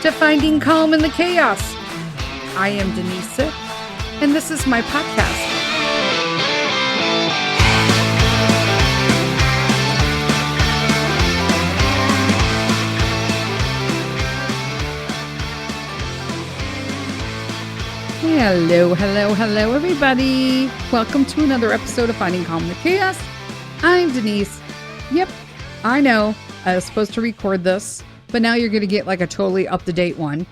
to Finding Calm in the Chaos. I am Denise Sith, and this is my podcast. Hello, everybody. Welcome to another episode of Finding Calm in the Chaos. I'm Denise. Yep, I know I was supposed to record this, but now you're going to get like a totally up-to-date one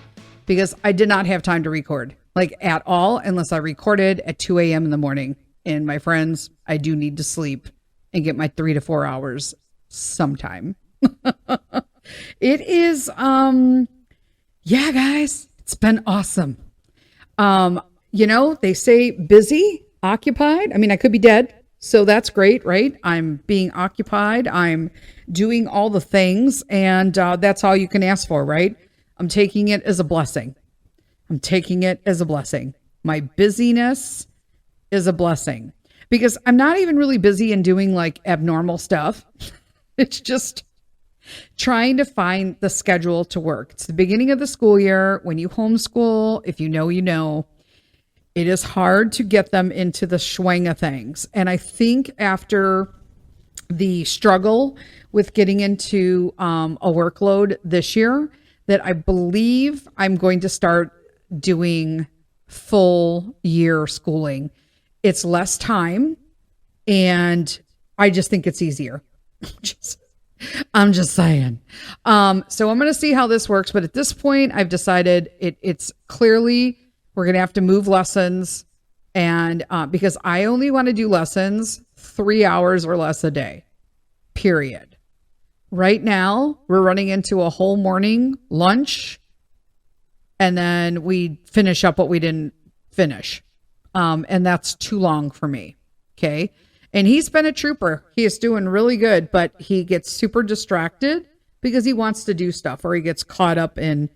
because I did not have time to record like at all unless I recorded at 2 a.m. in the morning. And my friends, I do need to sleep and get my 3 to 4 hours sometime. It is, yeah, guys, it's been awesome. They say busy, occupied. I mean, I could be dead. So that's great, right? I'm being occupied. I'm doing all the things. And that's all you can ask for, right? I'm taking it as a blessing. My busyness is a blessing because I'm not even really busy in doing like abnormal stuff. It's just trying to find the schedule to work. It's the beginning of the school year. When you homeschool, if you know, you know. It is hard to get them into the swing of things. And I think after the struggle with getting into a workload this year, that I believe I'm going to start doing full year schooling. It's less time, and I just think it's easier. I'm just saying. So I'm going to see how this works. But at this point, I've decided it's clearly... We're going to have to move lessons, and because I only want to do lessons 3 hours or less a day, period. Right now, we're running into a whole morning lunch, and then we finish up what we didn't finish. And that's too long for me. Okay. And he's been a trooper. He is doing really good, but he gets super distracted because he wants to do stuff, or he gets caught up in,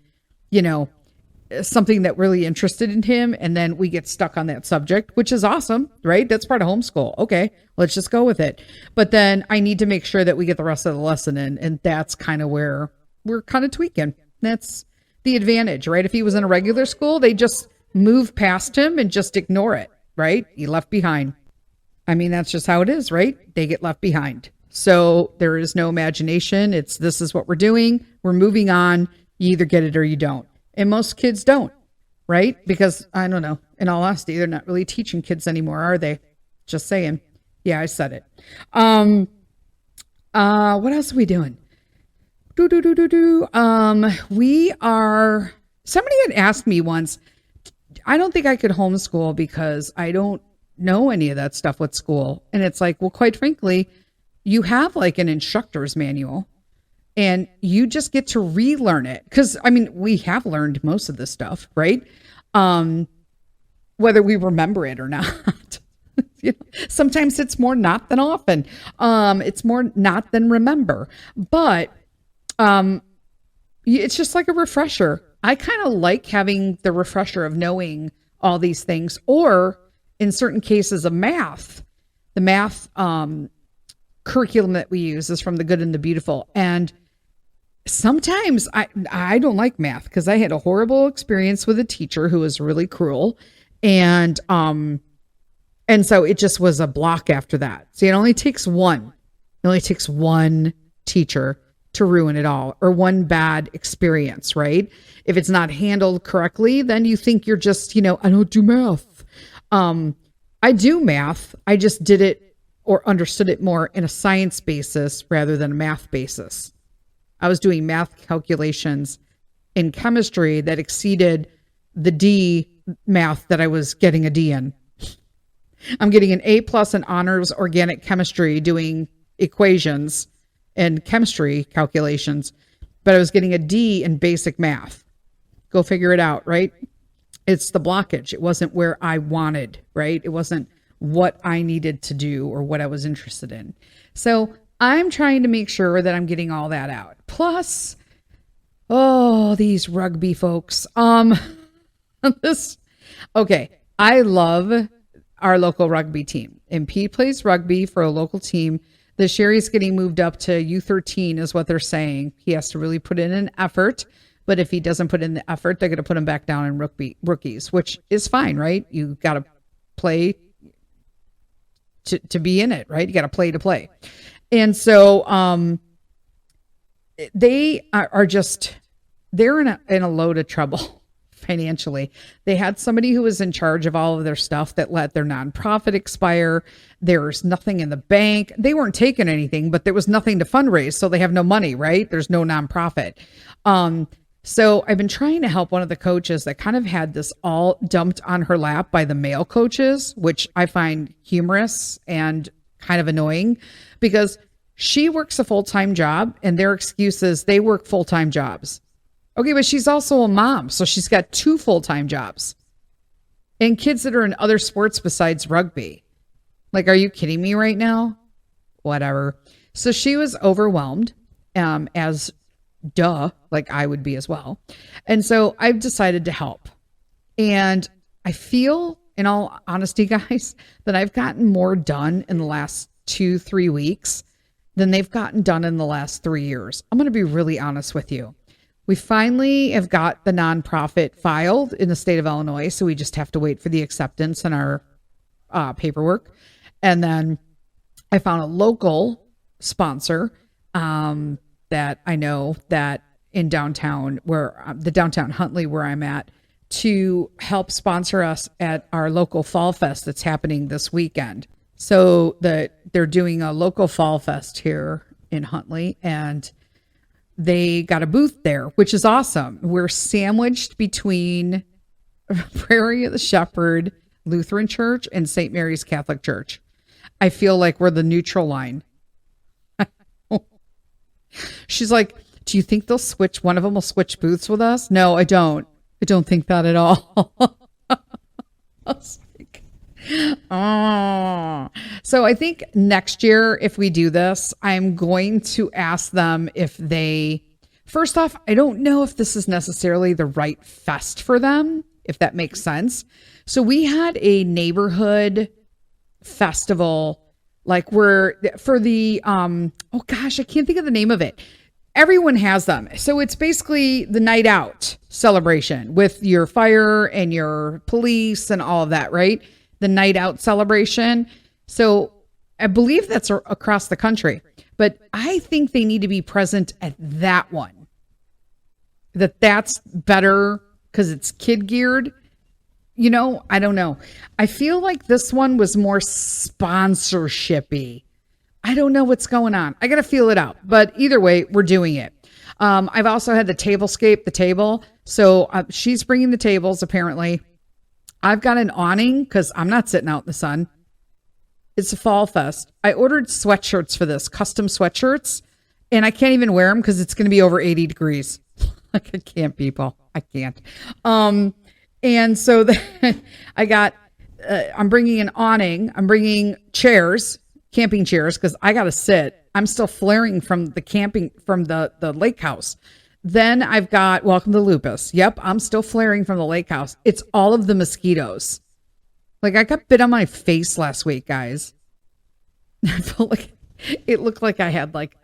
something that really interested in him. And then we get stuck on that subject, which is awesome, right? That's part of homeschool. Okay, let's just go with it. But then I need to make sure that we get the rest of the lesson in. And that's kind of where we're kind of tweaking. That's the advantage, right? If he was in a regular school, they just move past him and just ignore it, right? He left behind. I mean, that's just how it is, right? They get left behind. So there is no imagination. This is what we're doing. We're moving on. You either get it or you don't. And most kids don't, right? Because I don't know, in all honesty, they're not really teaching kids anymore, are they? Just saying. Yeah, I said it. What else are we doing? Somebody had asked me once, I don't think I could homeschool because I don't know any of that stuff with school. And it's like, well, quite frankly, you have like an instructor's manual. And you just get to relearn it. Because, I mean, we have learned most of this stuff, right? Whether we remember it or not. Sometimes it's more not than often. It's more not than remember. But it's just like a refresher. I kind of like having the refresher of knowing all these things. Or in certain cases of math. The math curriculum that we use is from The Good and the Beautiful. And sometimes I don't like math because I had a horrible experience with a teacher who was really cruel. And so it just was a block after that. See, it only takes one teacher to ruin it all, or one bad experience, right? If it's not handled correctly, then you think you're just, I don't do math. I do math. I just did it or understood it more in a science basis rather than a math basis. I was doing math calculations in chemistry that exceeded the D math that I was getting a D in. I'm getting an A+ in honors organic chemistry doing equations and chemistry calculations, but I was getting a D in basic math. Go figure it out, right? It's the blockage. It wasn't where I wanted, right? It wasn't what I needed to do or what I was interested in. So I'm trying to make sure that I'm getting all that out. Plus, these rugby folks. Okay, I love our local rugby team. And Pete plays rugby for a local team. This year he's getting moved up to U13 is what they're saying. He has to really put in an effort But if he doesn't put in the effort, they're going to put him back down in rookies, which is fine, right? You got to play to be in it, right? You got to play. And so they are just, they're in a load of trouble financially. They had somebody who was in charge of all of their stuff that let their nonprofit expire. There's nothing in the bank. They weren't taking anything, but there was nothing to fundraise. So they have no money, right? There's no nonprofit. So I've been trying to help one of the coaches that kind of had this all dumped on her lap by the male coaches, which I find humorous and kind of annoying because she works a full-time job and their excuse is they work full-time jobs. Okay, but she's also a mom, so she's got 2 full-time jobs and kids that are in other sports besides rugby. Like, are you kidding me right now? Whatever. So she was overwhelmed, as like I would be as well. And so I've decided to help. And I feel, in all honesty, guys, that I've gotten more done in the last 2-3 weeks than they've gotten done in the last 3 years. I'm going to be really honest with you. We finally have got the nonprofit filed in the state of Illinois, so we just have to wait for the acceptance and our paperwork. And then I found a local sponsor that I know that in downtown, where the downtown Huntley, where I'm at, to help sponsor us at our local Fall Fest that's happening this weekend. So they're doing a local Fall Fest here in Huntley, and they got a booth there, which is awesome. We're sandwiched between Prairie of the Shepherd Lutheran Church and St. Mary's Catholic Church. I feel like we're the neutral line. She's like, do you think one of them will switch booths with us? No, I don't. I don't think that at all. I was like, oh. So I think next year, if we do this, I'm going to ask them if first off, I don't know if this is necessarily the right fest for them, if that makes sense. So we had a neighborhood festival, like for the, oh gosh, I can't think of the name of it. Everyone has them. So it's basically the night out celebration with your fire and your police and all of that, right? The night out celebration. So I believe that's across the country, but I think they need to be present at that one. That's better because it's kid geared. You know, I don't know. I feel like this one was more sponsorship-y. I don't know what's going on. I got to feel it out. But either way, we're doing it. I've also had the tablescape, the table. So she's bringing the tables, apparently. I've got an awning because I'm not sitting out in the sun. It's a fall fest. I ordered sweatshirts for this, custom sweatshirts. And I can't even wear them because it's going to be over 80 degrees. Like, I can't, people. I can't. And so then I'm bringing an awning. I'm bringing chairs, camping chairs, because I got to sit. I'm still flaring from the lake house. Then I've got welcome to lupus. Yep, I'm still flaring from the lake house. It's all of the mosquitoes. Like, I got bit on my face last week, guys. I felt like it looked like I had like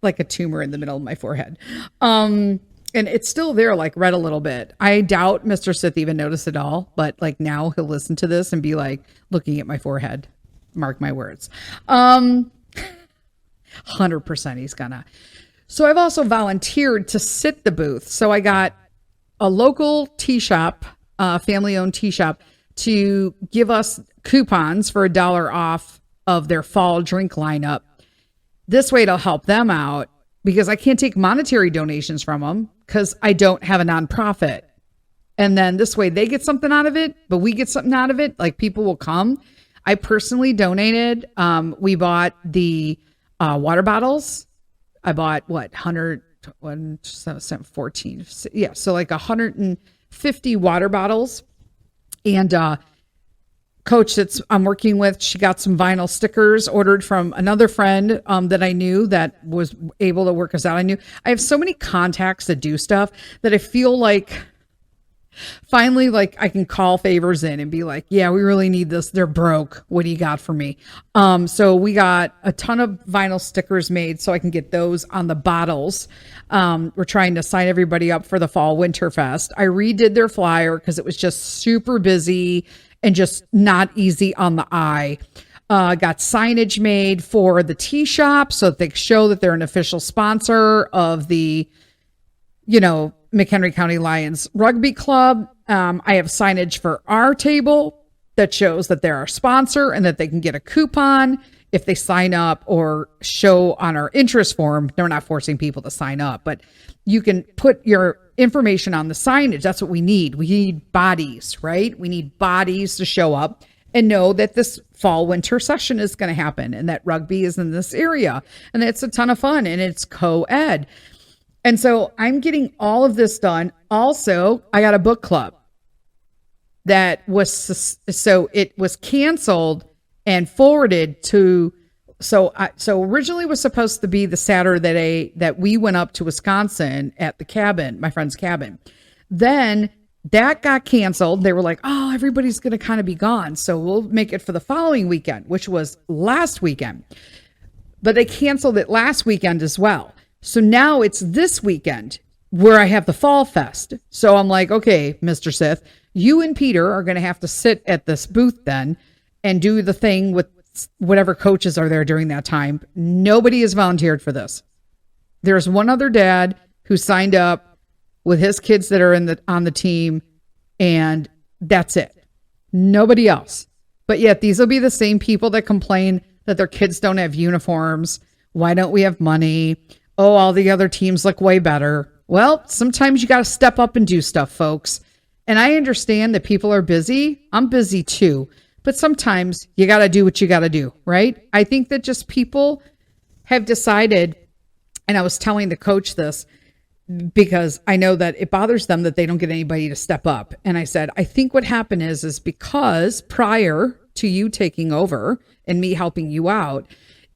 a tumor in the middle of my forehead. And it's still there, like red a little bit. I doubt Mr. Sith even noticed it all, but like now he'll listen to this and be like looking at my forehead. Mark my words. 100% he's gonna. So I've also volunteered to sit the booth. So I got a local tea shop, family-owned tea shop, to give us coupons for $1 off of their fall drink lineup. This way it'll help them out because I can't take monetary donations from them because I don't have a nonprofit. And then this way they get something out of it, but we get something out of it. Like, people will come. I personally donated. We bought the water bottles. I bought 14. Yeah. So like 150 water bottles. And coach I'm working with, she got some vinyl stickers ordered from another friend that I knew that was able to work us out. I have so many contacts that do stuff that I feel like Finally, like I can call favors in and be like, yeah, we really need this. They're broke. What do you got for me? So we got a ton of vinyl stickers made so I can get those on the bottles. We're trying to sign everybody up for the Fall Winter Fest. I redid their flyer because it was just super busy and just not easy on the eye. Got signage made for the tea shop so that they show that they're an official sponsor of the, McHenry County Lions Rugby Club. I have signage for our table that shows that they're our sponsor and that they can get a coupon if they sign up or show on our interest form. They're not forcing people to sign up, but you can put your information on the signage. That's what we need. We need bodies, right? We need bodies to show up and know that this fall winter session is going to happen and that rugby is in this area and it's a ton of fun and it's co-ed. And so I'm getting all of this done. Also, I got a book club that was, so it was canceled and forwarded to, so originally it was supposed to be the Saturday that we went up to Wisconsin at the cabin, my friend's cabin. Then that got canceled. They were like, oh, everybody's going to kind of be gone. So we'll make it for the following weekend, which was last weekend. But they canceled it last weekend as well. So now it's this weekend where I have the Fall Fest. So I'm like, okay, Mr. Sith, you and Peter are going to have to sit at this booth then and do the thing with whatever coaches are there during that time. Nobody has volunteered for this. There's one other dad who signed up with his kids that are on the team, and that's it. Nobody else. But yet these will be the same people that complain that their kids don't have uniforms. Why don't we have money? Oh, all the other teams look way better. Well, sometimes you got to step up and do stuff, folks. And I understand that people are busy. I'm busy too. But sometimes you got to do what you got to do, right? I think that just people have decided, and I was telling the coach this because I know that it bothers them that they don't get anybody to step up. And I said, I think what happened is because prior to you taking over and me helping you out,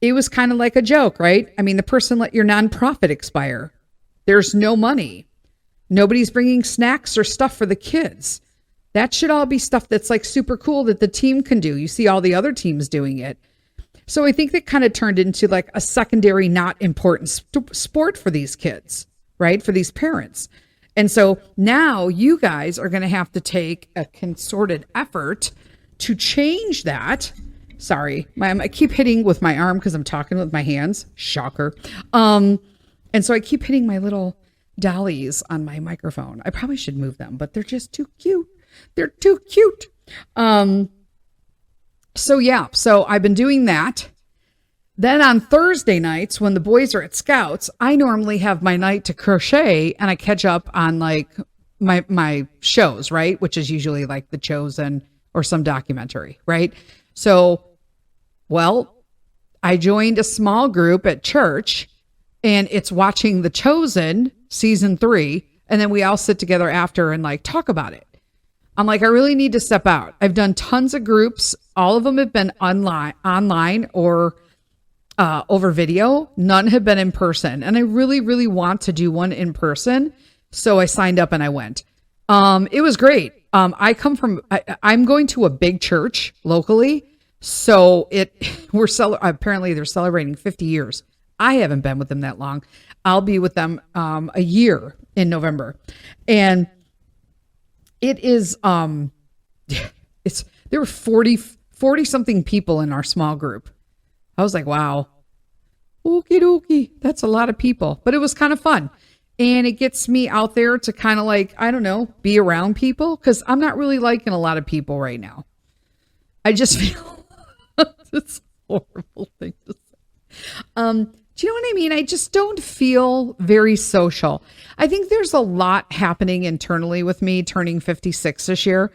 it was kind of like a joke, right? I mean, the person let your nonprofit expire. There's no money. Nobody's bringing snacks or stuff for the kids. That should all be stuff that's like super cool that the team can do. You see all the other teams doing it. So I think that kind of turned into like a secondary, not important sport for these kids, right? For these parents. And so now you guys are going to have to take a concerted effort to change that. Sorry, I keep hitting with my arm because I'm talking with my hands. Shocker. And so I keep hitting my little dollies on my microphone. I probably should move them, but they're just too cute. They're too cute. So I've been doing that. Then on Thursday nights when the boys are at Scouts, I normally have my night to crochet and I catch up on like my shows, right? Which is usually like The Chosen or some documentary, right? So, well, I joined a small group at church and it's watching The Chosen season 3. And then we all sit together after and like talk about it. I'm like, I really need to step out. I've done tons of groups. All of them have been online or over video. None have been in person. And I really, really want to do one in person. So I signed up and I went. It was great. I'm going to a big church locally. So apparently they're celebrating 50 years. I haven't been with them that long. I'll be with them a year in November. And it is, there were 40 something people in our small group. I was like, wow, okie dokie. That's a lot of people, but it was kind of fun. And it gets me out there to kind of like, I don't know, be around people. Cause I'm not really liking a lot of people right now. I just feel it's a horrible thing to say. Do you know what I mean? I just don't feel very social. I think there's a lot happening internally with me turning 56 this year.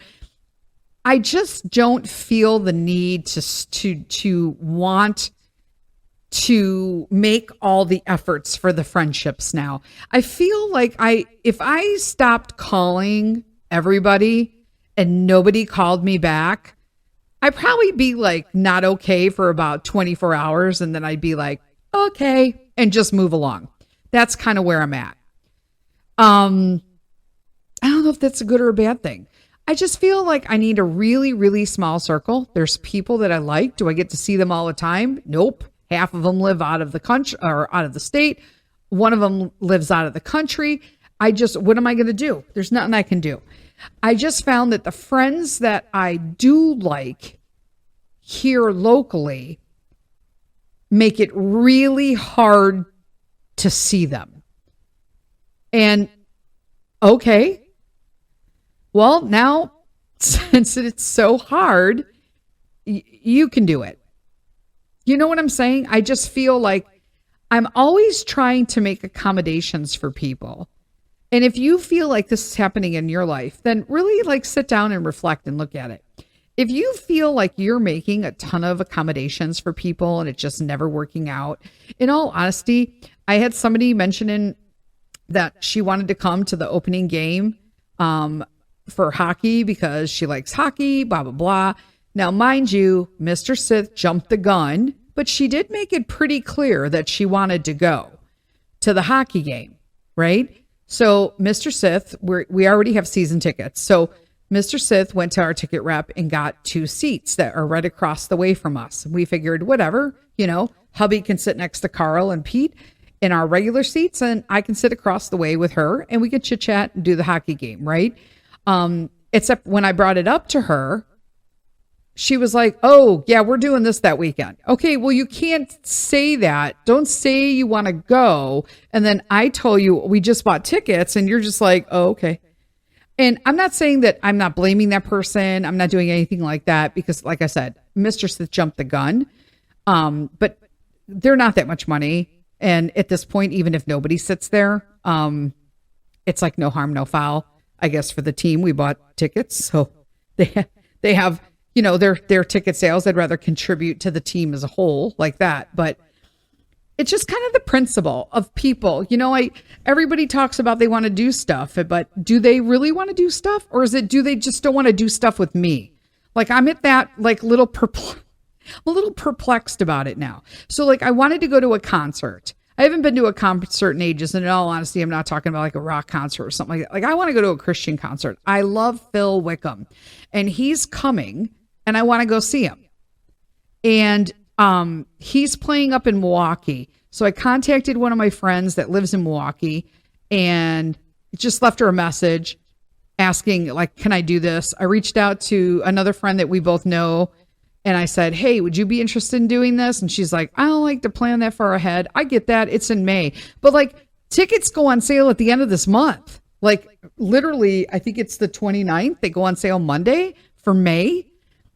I just don't feel the need to want to make all the efforts for the friendships now. I feel like if I stopped calling everybody and nobody called me back, I'd probably be like not okay for about 24 hours. And then I'd be like, okay, and just move along. That's kind of where I'm at. I don't know if that's a good or a bad thing. I just feel like I need a really, really small circle. There's people that I like. Do I get to see them all the time? Nope. Half of them live out of the country or out of the state. One of them lives out of the country. What am I going to do? There's nothing I can do. I just found that the friends that I do like here locally make it really hard to see them. And okay, well, now since it's so hard, you can do it. You know what I'm saying? I just feel like I'm always trying to make accommodations for people. And if you feel like this is happening in your life, then really like sit down and reflect and look at it. If you feel like you're making a ton of accommodations for people and it's just never working out, in all honesty, I had somebody mentioning that she wanted to come to the opening game for hockey because she likes hockey, blah, blah, blah. Now, mind you, Mr. Sith jumped the gun, but she did make it pretty clear that she wanted to go to the hockey game, right? So Mr. Sith, we already have season tickets. So Mr. Sith went to our ticket rep and got 2 seats that are right across the way from us. We figured, whatever, hubby can sit next to Carl and Pete in our regular seats, and I can sit across the way with her and we can chit chat and do the hockey game, right? Except when I brought it up to her, she was like, oh, yeah, we're doing this that weekend. Okay, well, you can't say that. Don't say you want to go. And then I told you we just bought tickets and you're just like, oh, okay. And I'm not saying that I'm not blaming that person. I'm not doing anything like that because, like I said, Mr. Sith jumped the gun. But they're not that much money. And at this point, even if nobody sits there, it's like no harm, no foul, I guess, for the team. We bought tickets. So they have, their ticket sales. I'd rather contribute to the team as a whole like that. But it's just kind of the principle of people. Everybody talks about they want to do stuff, but do they really want to do stuff? Or do they just don't want to do stuff with me? Like I'm at that like I'm a little perplexed about it now. So like I wanted to go to a concert. I haven't been to a concert in ages. And in all honesty, I'm not talking about like a rock concert or something like that. Like I want to go to a Christian concert. I love Phil Wickham and he's coming and I want to go see him. And he's playing up in Milwaukee. So I contacted one of my friends that lives in Milwaukee and just left her a message asking like, can I do this? I reached out to another friend that we both know. And I said, hey, would you be interested in doing this? And she's like, I don't like to plan that far ahead. I get that. It's in May. But like tickets go on sale at the end of this month. Like literally, I think it's the 29th. They go on sale Monday for May.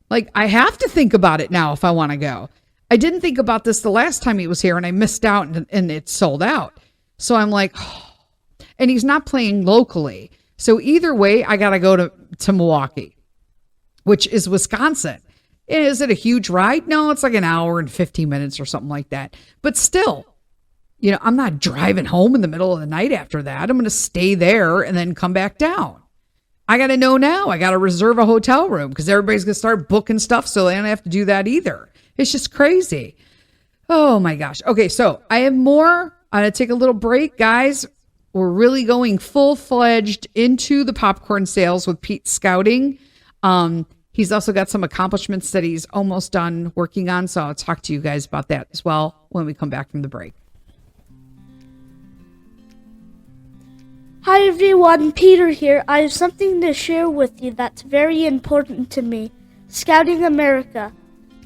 Like I have to think about it now if I want to go. I didn't think about this the last time he was here and I missed out and it sold out. So I'm like, oh. And he's not playing locally. So either way, I got to go to Milwaukee, which is Wisconsin. Is it a huge ride? No, it's like an hour and 50 minutes or something like that. But still, I'm not driving home in the middle of the night after that. I'm going to stay there and then come back down. I got to know now. I got to reserve a hotel room because everybody's going to start booking stuff. So they don't have to do that either. It's just crazy. Oh my gosh. Okay. So I have more. I'm going to take a little break, guys. We're really going full-fledged into the popcorn sales with Pete Scouting. He's also got some accomplishments that he's almost done working on. So I'll talk to you guys about that as well when we come back from the break. Hi everyone, Peter here. I have something to share with you that's very important to me. Scouting America,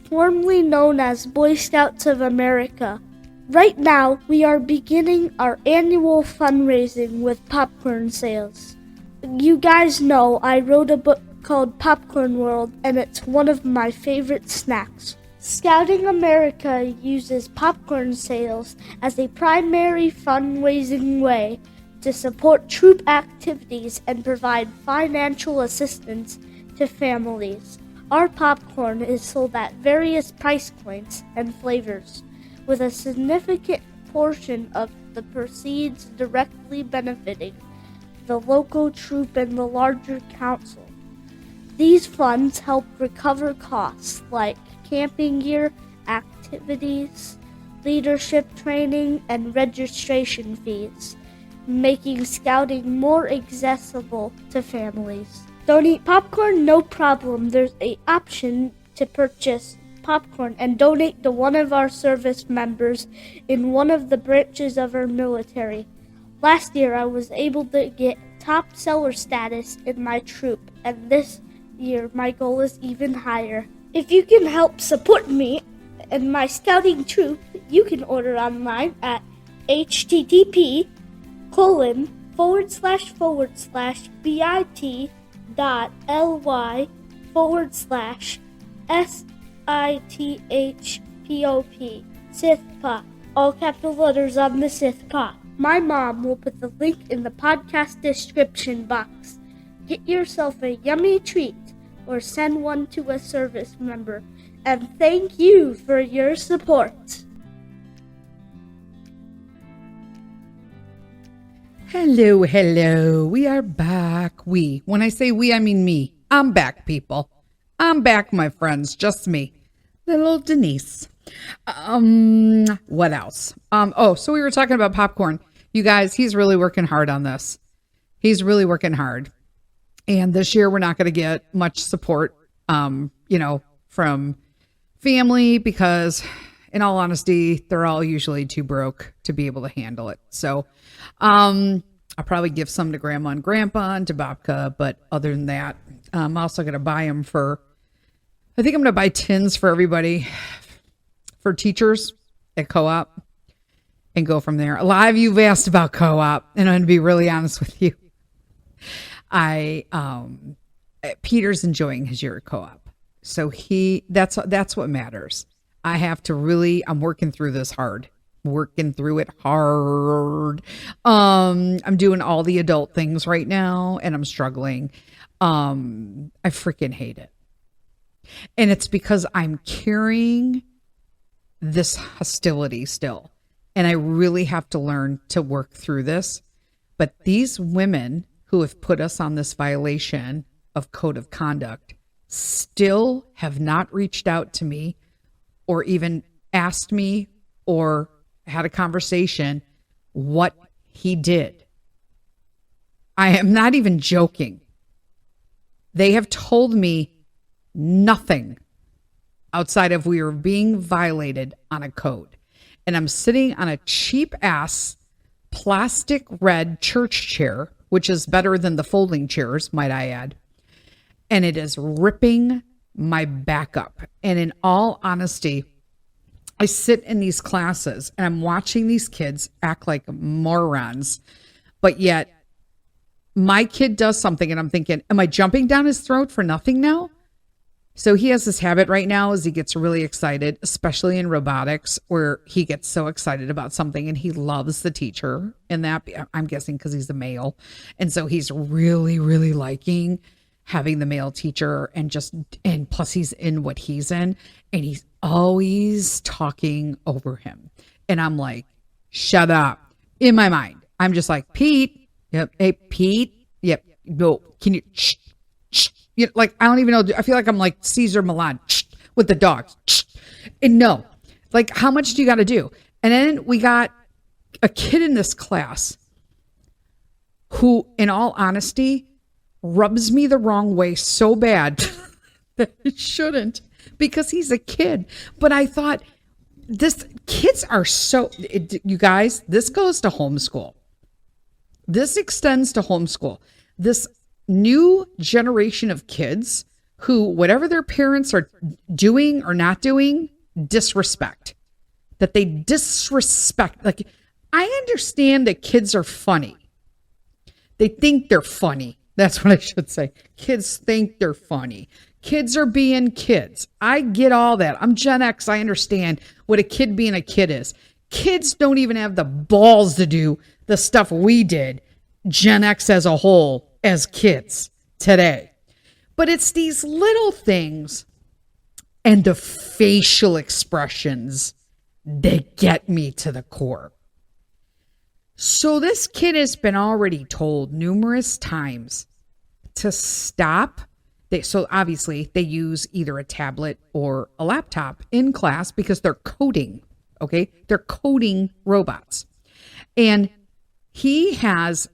formerly known as Boy Scouts of America. Right now, we are beginning our annual fundraising with popcorn sales. You guys know I wrote a book called Popcorn World, and it's one of my favorite snacks. Scouting America uses popcorn sales as a primary fundraising way to support troop activities and provide financial assistance to families. Our popcorn is sold at various price points and flavors, with a significant portion of the proceeds directly benefiting the local troop and the larger council. These funds help recover costs like camping gear, activities, leadership training, and registration fees. making scouting more accessible to families. Don't eat popcorn? No problem. There's an option to purchase popcorn and donate to one of our service members in one of the branches of our military. Last year, I was able to get top seller status in my troop, and this year, my goal is even higher. If you can help support me and my scouting troop, you can order online at http://bit.ly/SITHPOP, Sith-Pop, all capital letters on the Sith-Pop. My mom will put the link in the podcast description box. Get yourself a yummy treat or send one to a service member. And thank you for your support. Hello. We are back. When I say we, I mean me. I'm back, people. I'm back, my friends. Just me. Little Denise. What else? So we were talking about popcorn. You guys, he's really working hard on this. He's really working hard. And this year we're not going to get much support, from family because, in all honesty, they're all usually too broke to be able to handle it. So, I'll probably give some to Grandma and Grandpa and to Babka, but other than that, I'm also going to buy them I think I'm going to buy tins for everybody, for teachers at co-op, and go from there. A lot of you have asked about co-op, and I'm going to be really honest with you. Peter's enjoying his year at co-op. So that's what matters. I'm working through this hard. Working through it hard. I'm doing all the adult things right now and I'm struggling. I freaking hate it. And it's because I'm carrying this hostility still. And I really have to learn to work through this. But these women who have put us on this violation of code of conduct still have not reached out to me or even asked me or had a conversation what he did. I am not even joking. They have told me nothing outside of we are being violated on a code. And I'm sitting on a cheap ass plastic red church chair, which is better than the folding chairs, might I add. And it is ripping my back up. And in all honesty, I sit in these classes and I'm watching these kids act like morons, but yet my kid does something and I'm thinking, am I jumping down his throat for nothing now? So he has this habit right now as he gets really excited, especially in robotics, where he gets so excited about something and he loves the teacher, and that I'm guessing because he's a male. And so he's really, really liking having the male teacher and plus he's in what he's in and he's always talking over him. And I'm like, shut up. In my mind, I'm just like, Pete. Yep. Hey, Pete. Yep. No, can you, shh. Like, I don't even know. I feel like I'm like Caesar Milan with the dogs. And no, like, how much do you got to do? And then we got a kid in this class who, in all honesty, rubs me the wrong way so bad that it shouldn't, because he's a kid. But I thought, kids are you guys, this goes to homeschool. This extends to homeschool. This new generation of kids who, whatever their parents are doing or not doing, disrespect. That they disrespect. Like, I understand that kids are funny. They think they're funny. That's what I should say. Kids think they're funny. Kids are being kids. I get all that. I'm Gen X. I understand what a kid being a kid is. Kids don't even have the balls to do the stuff we did, Gen X as a whole, as kids today. But it's these little things and the facial expressions that get me to the core. So this kid has been already told numerous times to stop. So obviously they use either a tablet or a laptop in class because they're coding. Okay. They're coding robots. And he has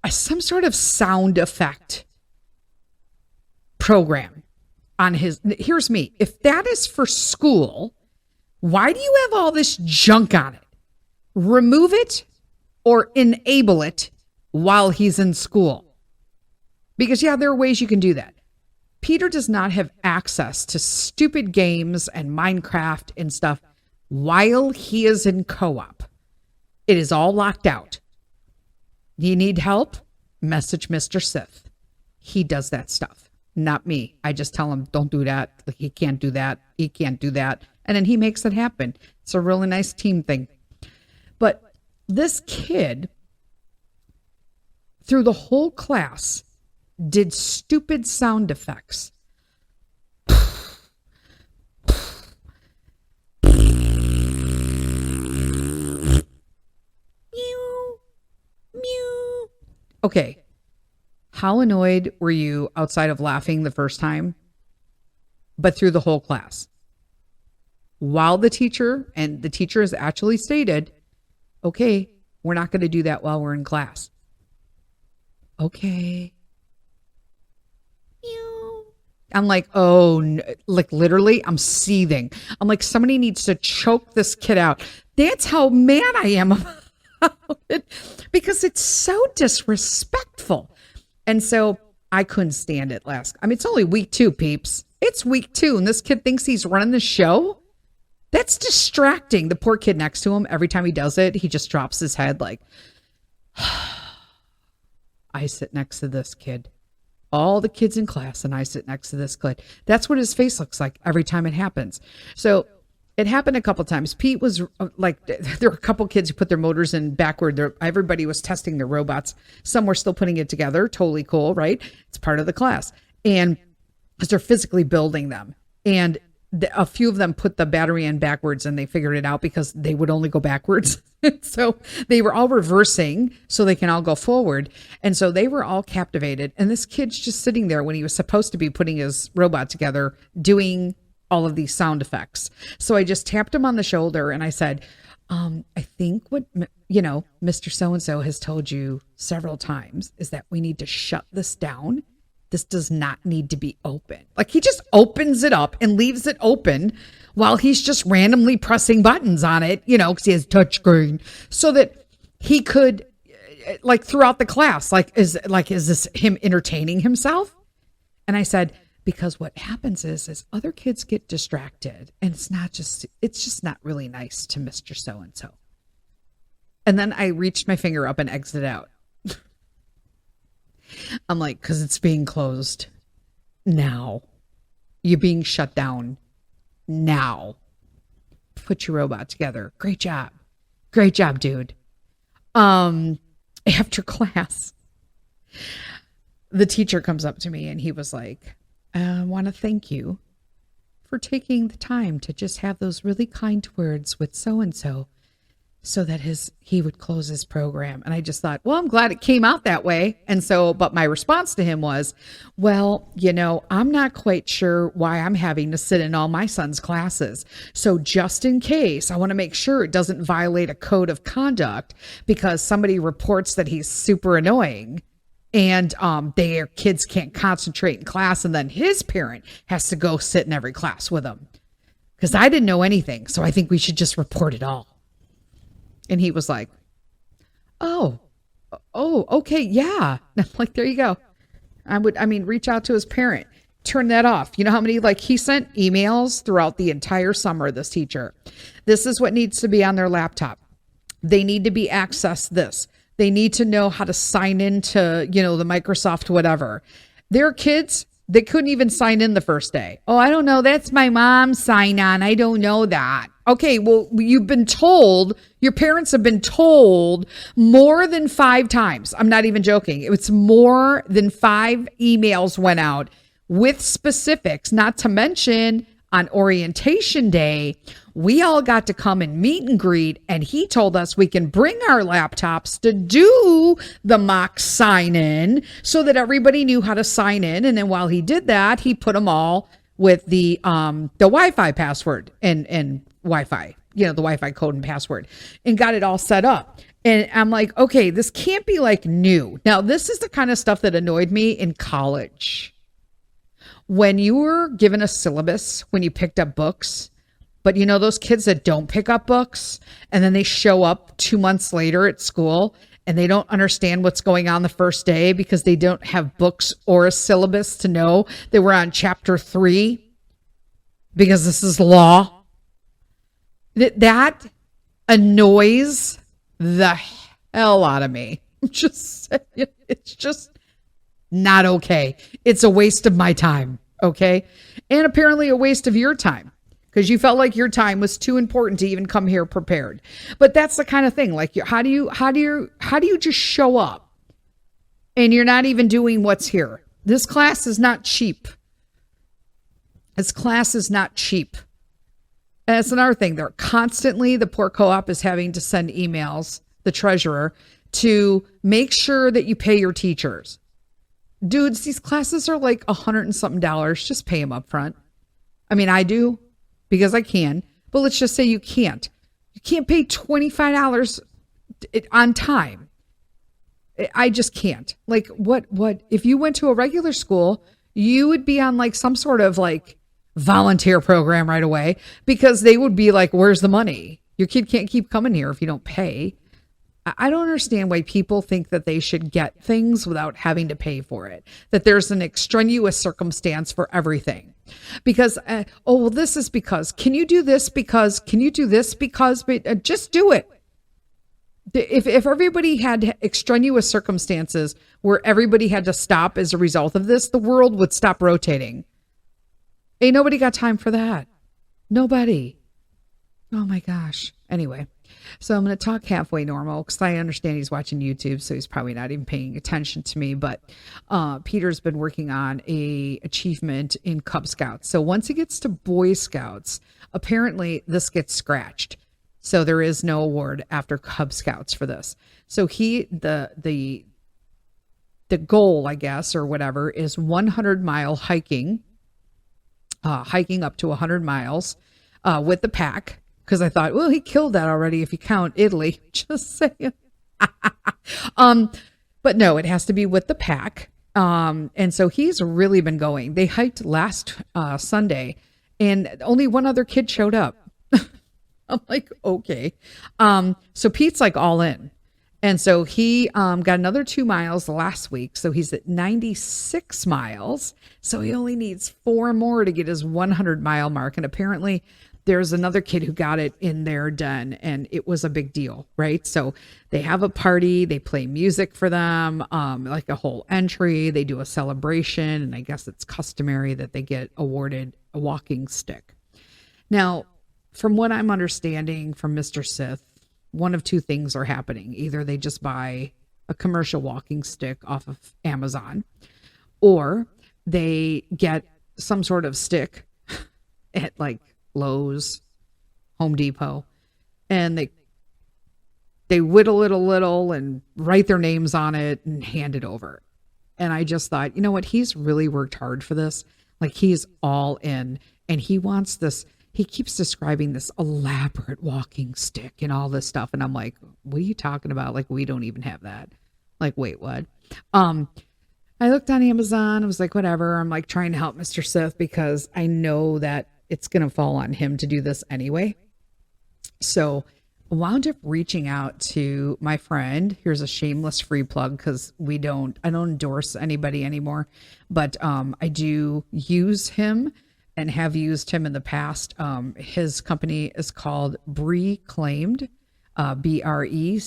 some sort of sound effect program on his. Here's me. If that is for school, why do you have all this junk on it? Remove it or enable it while he's in school. Because, yeah, there are ways you can do that. Peter does not have access to stupid games and Minecraft and stuff while he is in co-op. It is all locked out. You need help? Message Mr. Sith. He does that stuff, not me. I just tell him, don't do that. Like, he can't do that. He can't do that. And then he makes it happen. It's a really nice team thing. But this kid, through the whole class, did stupid sound effects. Okay, how annoyed were you outside of laughing the first time, but through the whole class? While the teacher has actually stated, okay, we're not going to do that while we're in class. Okay. I'm like, oh, no. Like literally, I'm seething. I'm like, somebody needs to choke this kid out. That's how mad I am about it, because it's so disrespectful. And so I couldn't stand it it's only week 2, peeps. It's week 2, and this kid thinks he's running the show. That's distracting. The poor kid next to him, every time he does it, he just drops his head like, I sit next to this kid. All the kids in class, and I sit next to this kid. That's what his face looks like every time it happens. So it happened a couple times. Pete was like, there were a couple kids who put their motors in backward. Everybody was testing their robots. Some were still putting it together. Totally cool, right? It's part of the class. And because they're physically building them. And a few of them put the battery in backwards, and they figured it out because they would only go backwards. So they were all reversing so they can all go forward. And so they were all captivated. And this kid's just sitting there when he was supposed to be putting his robot together, doing all of these sound effects. So I just tapped him on the shoulder and I said, I think what, Mr. So-and-so has told you several times is that we need to shut this down. This does not need to be open. Like, he just opens it up and leaves it open while he's just randomly pressing buttons on it, because he has touchscreen, so that he could, like, throughout the class, is this him entertaining himself? And I said, because what happens is other kids get distracted, and it's just not really nice to Mr. So-and-so. And then I reached my finger up and exited out. I'm like, because it's being closed now. You're being shut down now. Put your robot together. Great job. Great job, dude. After class, the teacher comes up to me and he was like, I want to thank you for taking the time to just have those really kind words with so-and-so so that he would close his program. And I just thought, well, I'm glad it came out that way. And so, but my response to him was, well, I'm not quite sure why I'm having to sit in all my son's classes. So just in case, I want to make sure it doesn't violate a code of conduct because somebody reports that he's super annoying and their kids can't concentrate in class. And then his parent has to go sit in every class with him because I didn't know anything. So I think we should just report it all. And he was like, oh, okay, yeah. I'm like, there you go. Reach out to his parent. Turn that off. You know how many, he sent emails throughout the entire summer, this teacher. This is what needs to be on their laptop. They need to be accessed this. They need to know how to sign into, the Microsoft whatever. Their kids, they couldn't even sign in the first day. Oh, I don't know. That's my mom's sign on. I don't know that. Okay, well, you've been told, your parents have been told more than 5 times. I'm not even joking. It's more than 5 emails went out with specifics, not to mention on orientation day, we all got to come and meet and greet, and he told us we can bring our laptops to do the mock sign in so that everybody knew how to sign in. And then while he did that, he put them all with the Wi-Fi password and Wi-Fi, the Wi-Fi code and password, and got it all set up. And I'm like, okay, this can't be like new. Now, this is the kind of stuff that annoyed me in college. When you were given a syllabus, when you picked up books, but you know, those kids that don't pick up books and then they show up 2 months later at school and they don't understand what's going on the first day because they don't have books or a syllabus to know that we're on chapter 3 because this is law. That annoys the hell out of me. I'm just saying, it's just not okay. It's a waste of my time, okay? And apparently a waste of your time because you felt like your time was too important to even come here prepared. But that's the kind of thing. Like, how do you just show up and you're not even doing what's here? This class is not cheap. This class is not cheap. And that's another thing. They're constantly, the poor co-op is having to send emails, the treasurer, to make sure that you pay your teachers. Dudes, these classes are like $100 and something. Just pay them up front. I mean, I do because I can, but let's just say you can't. You can't pay $25 on time. I just can't. Like, what, if you went to a regular school, you would be on like some sort of like volunteer program right away because they would be like, where's the money? Your kid can't keep coming here if you don't pay. I don't understand why people think that they should get things without having to pay for it, that there's an extraneous circumstance for everything. Because, well, this is because, can you do this because, can you do this because, but just do it. If everybody had extraneous circumstances where everybody had to stop as a result of this, the world would stop rotating. Ain't nobody got time for that. Nobody. Oh my gosh. Anyway. So I'm going to talk halfway normal because I understand he's watching YouTube, so he's probably not even paying attention to me. But Peter's been working on a achievement in Cub Scouts. So once he gets to Boy Scouts, apparently this gets scratched. So there is no award after Cub Scouts for this. So the goal, I guess, or whatever, is 100-mile hiking, hiking up to 100 miles with the pack. Because I thought, well, he killed that already if you count Italy. Just saying. But no, it has to be with the pack. And so he's really been going. They hiked last Sunday, and only one other kid showed up. I'm like, okay. So Pete's like all in. And so he got another 2 miles last week. So he's at 96 miles. So he only needs 4 more to get his 100-mile mark. And apparently there's another kid who got it in their den and it was a big deal, right? So they have a party, they play music for them, like a whole entry, they do a celebration, and I guess it's customary that they get awarded a walking stick. Now, from what I'm understanding from Mr. Sith, one of two things are happening. Either they just buy a commercial walking stick off of Amazon, or they get some sort of stick at like Lowe's, Home Depot, and they whittle it a little and write their names on it and hand it over. And I just thought, you know what? He's really worked hard for this. Like, he's all in, and he wants this. He keeps describing this elaborate walking stick and all this stuff. And I'm like, what are you talking about? Like, we don't even have that. Like, wait, what? I looked on Amazon. I was like, whatever. I'm like trying to help Mr. Sith because I know that it's going to fall on him to do this anyway. So I wound up reaching out to my friend. Here's a shameless free plug because I don't endorse anybody anymore, but I do use him and have used him in the past. His company is called Breclaimed, Breclaimed.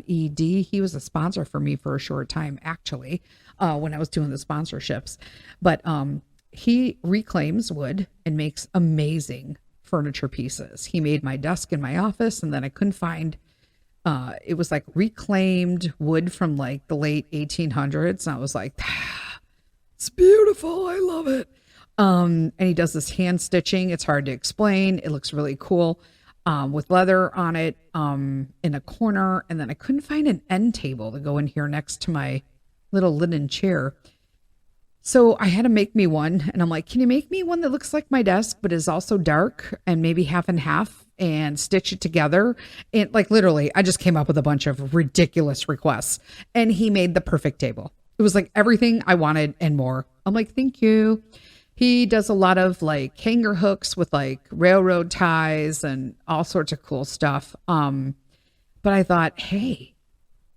He was a sponsor for me for a short time, actually, when I was doing the sponsorships. But he reclaims wood and makes amazing furniture pieces. He made my desk in my office, and then I couldn't find, it was like reclaimed wood from like the late 1800s. And I was like, it's beautiful. I love it. And he does this hand stitching. It's hard to explain. It looks really cool. With leather on it, in a corner. And then I couldn't find an end table to go in here next to my little linen chair. So I had to make me one, and I'm like, can you make me one that looks like my desk, but is also dark and maybe half and half, and stitch it together? And like literally, I just came up with a bunch of ridiculous requests, and he made the perfect table. It was like everything I wanted and more. I'm like, thank you. He does a lot of like hanger hooks with like railroad ties and all sorts of cool stuff. But I thought, hey,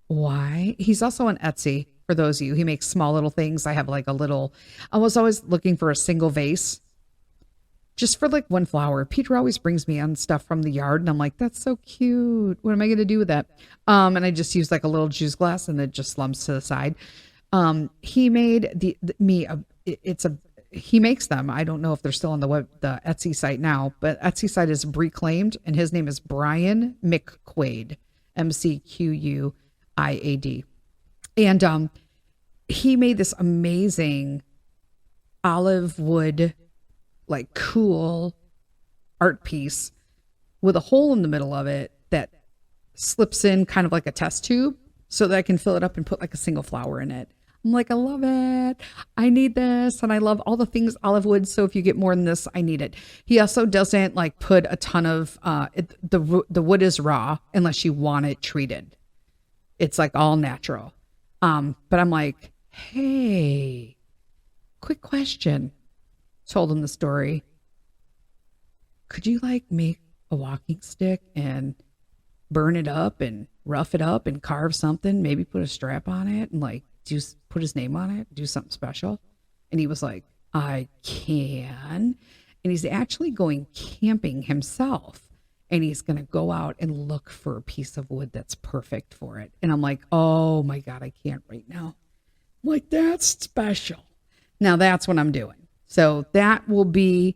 why? He's also on Etsy. For those of you, he makes small little things. I have like a little, I was always looking for a single vase just for like one flower. Peter always brings me on stuff from the yard, and I'm like, that's so cute. What am I going to do with that? And I just use like a little juice glass, and it just slumps to the side. He made he makes them. I don't know if they're still on the Etsy site now, but Etsy site is reclaimed, and his name is Brian McQuaid, McQuiad. And he made this amazing olive wood, like cool art piece with a hole in the middle of it that slips in kind of like a test tube so that I can fill it up and put like a single flower in it. I'm like, I love it. I need this. And I love all the things olive wood. So if you get more than this, I need it. He also doesn't like put a ton of, the wood is raw unless you want it treated. It's like all natural. But I'm like, hey, quick question. Told him the story. Could you like make a walking stick and burn it up and rough it up and carve something? Maybe put a strap on it and like put his name on it, do something special. And he was like, I can. And he's actually going camping himself. And he's going to go out and look for a piece of wood that's perfect for it. And I'm like, oh my God, I can't right now. I'm like, that's special. Now that's what I'm doing. So that will be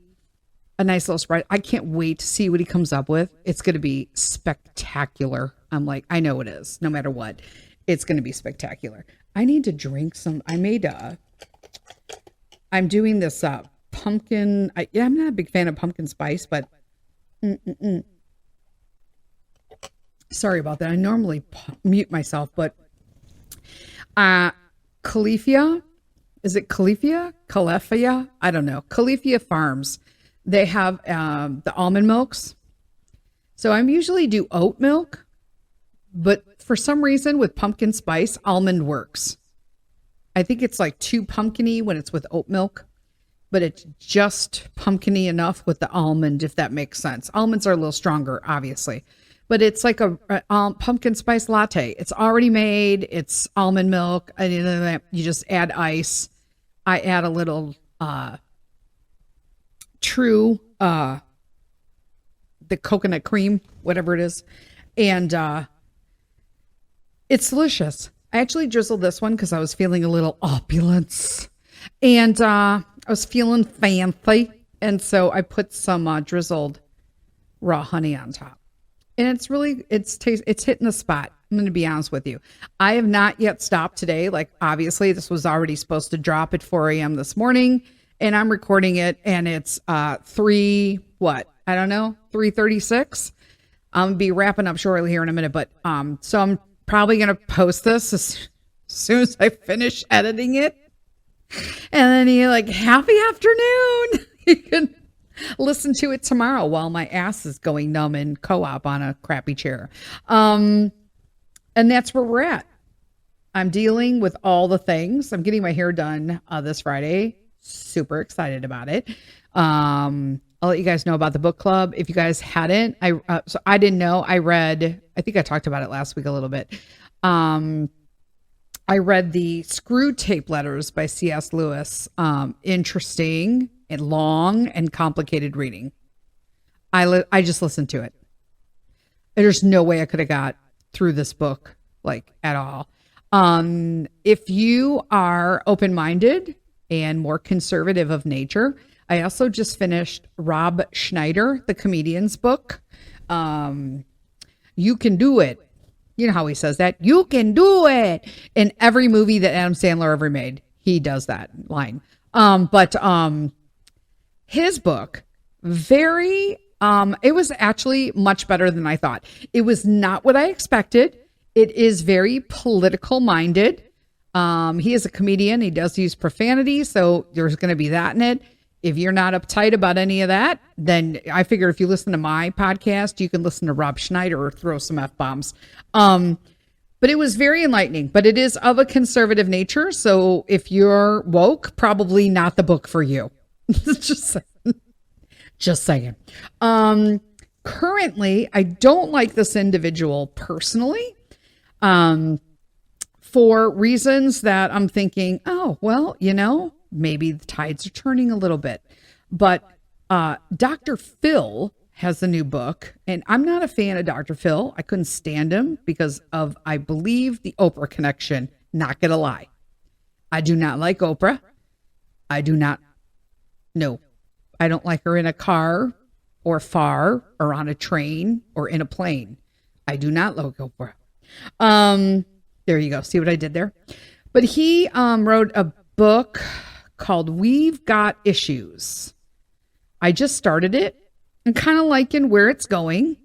a nice little spread. I can't wait to see what he comes up with. It's going to be spectacular. I'm like, I know it is. No matter what, it's going to be spectacular. I need to drink some. I'm doing this pumpkin. I'm not a big fan of pumpkin spice, but sorry about that. I normally mute myself, but Califia, is it Califia? Califia? I don't know. Califia Farms. They have the almond milks. So I usually do oat milk, but for some reason with pumpkin spice, almond works. I think it's like too pumpkin-y when it's with oat milk, but it's just pumpkin-y enough with the almond, if that makes sense. Almonds are a little stronger, obviously. But it's like a pumpkin spice latte. It's already made. It's almond milk. You just add ice. I add a little true the coconut cream, whatever it is, and it's delicious. I actually drizzled this one because I was feeling a little opulence, and I was feeling fancy, and so I put some drizzled raw honey on top. And it's hitting the spot. I'm going to be honest with you. I have not yet stopped today. Like, obviously, this was already supposed to drop at 4 a.m. this morning, and I'm recording it, and it's 3:36. I'm going to be wrapping up shortly here in a minute, but so I'm probably going to post this as soon as I finish editing it. And then you're like, happy afternoon. You can listen to it tomorrow while my ass is going numb in co-op on a crappy chair. And that's where we're at. I'm dealing with all the things. I'm getting my hair done this Friday. Super excited about it. I'll let you guys know about the book club. If you guys hadn't, so I didn't know. I think I talked about it last week a little bit. I read the Screw Tape Letters by C.S. Lewis. Interesting and long and complicated reading. I just listened to it. There's no way I could have got through this book like at all. If you are open-minded and more conservative of nature, I also just finished Rob Schneider, the comedian's book. You Can Do It. You know how he says that? You can do it. In every movie that Adam Sandler ever made, he does that line. But his book, it was actually much better than I thought. It was not what I expected. It is very political minded. He is a comedian. He does use profanity, so there's going to be that in it. If you're not uptight about any of that, then I figure if you listen to my podcast, you can listen to Rob Schneider or throw some F-bombs. But it was very enlightening, but it is of a conservative nature. So if you're woke, probably not the book for you. Just saying. Currently, I don't like this individual personally. For reasons that I'm thinking, oh, well, maybe the tides are turning a little bit. But Dr. Phil has a new book, and I'm not a fan of Dr. Phil. I couldn't stand him because of, I believe, the Oprah connection. Not gonna lie. I do not like Oprah. I don't like her in a car or far or on a train or in a plane. I do not like Oprah. There you go. See what I did there? But he wrote a book called We've Got Issues. I just started it and kind of liking where it's going.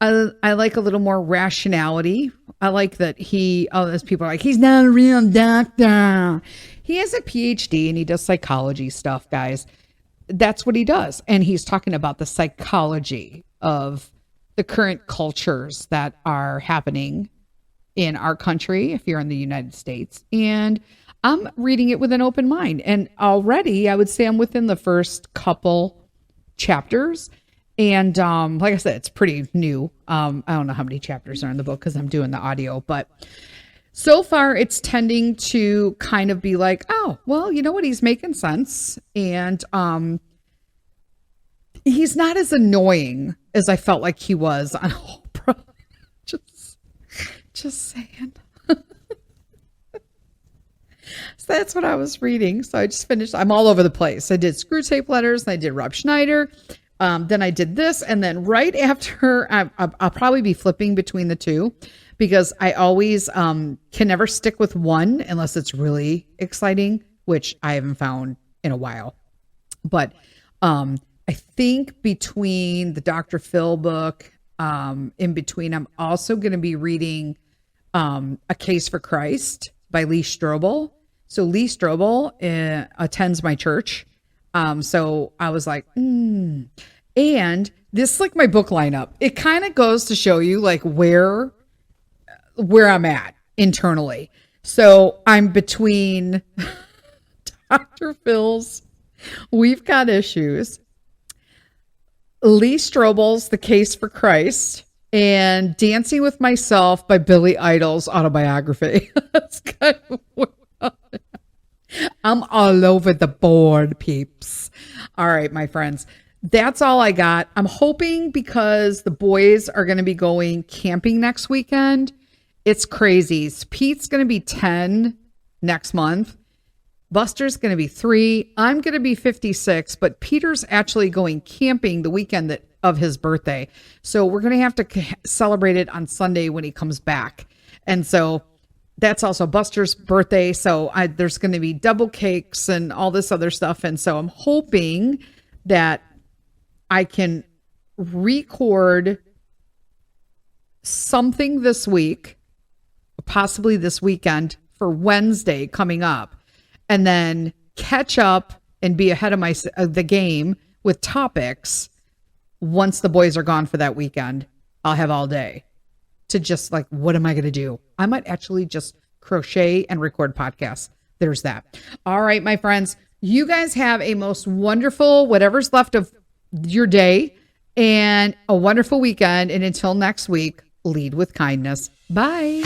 I like a little more rationality. I like that as people are like, he's not a real doctor. He has a PhD and he does psychology stuff, guys. That's what he does. And he's talking about the psychology of the current cultures that are happening in our country, if you're in the United States. And I'm reading it with an open mind. And already I would say I'm within the first couple chapters. And like I said, it's pretty new. I don't know how many chapters are in the book because I'm doing the audio, but so far it's tending to kind of be like, oh, well, you know what? He's making sense. And he's not as annoying as I felt like he was on Oprah. Just saying. So that's what I was reading. So I just finished. I'm all over the place. I did Screw Tape Letters. And I did Rob Schneider. Then I did this. And then right after, I'll probably be flipping between the two because I always can never stick with one unless it's really exciting, which I haven't found in a while. But I think between the Dr. Phil book, in between, I'm also going to be reading A Case for Christ by Lee Strobel. So Lee Strobel attends my church. So I was like, and this is like my book lineup. It kind of goes to show you like where I'm at internally. So I'm between Dr. Phil's We've Got Issues, Lee Strobel's The Case for Christ, and Dancing with Myself by Billy Idol's autobiography. That's kind of I'm all over the board, peeps. All right, my friends. That's all I got. I'm hoping because the boys are going to be going camping next weekend. It's crazy. Pete's going to be 10 next month. Buster's going to be 3. I'm going to be 56, but Peter's actually going camping the weekend of his birthday. So we're going to have to celebrate it on Sunday when he comes back. And so that's also Buster's birthday. So there's going to be double cakes and all this other stuff. And so I'm hoping that I can record something this week, possibly this weekend for Wednesday coming up, and then catch up and be ahead of the game with topics. Once the boys are gone for that weekend, I'll have all day to just like, what am I going to do? I might actually just crochet and record podcasts. There's that. All right, my friends, you guys have a most wonderful, whatever's left of your day, and a wonderful weekend. And until next week, lead with kindness. Bye.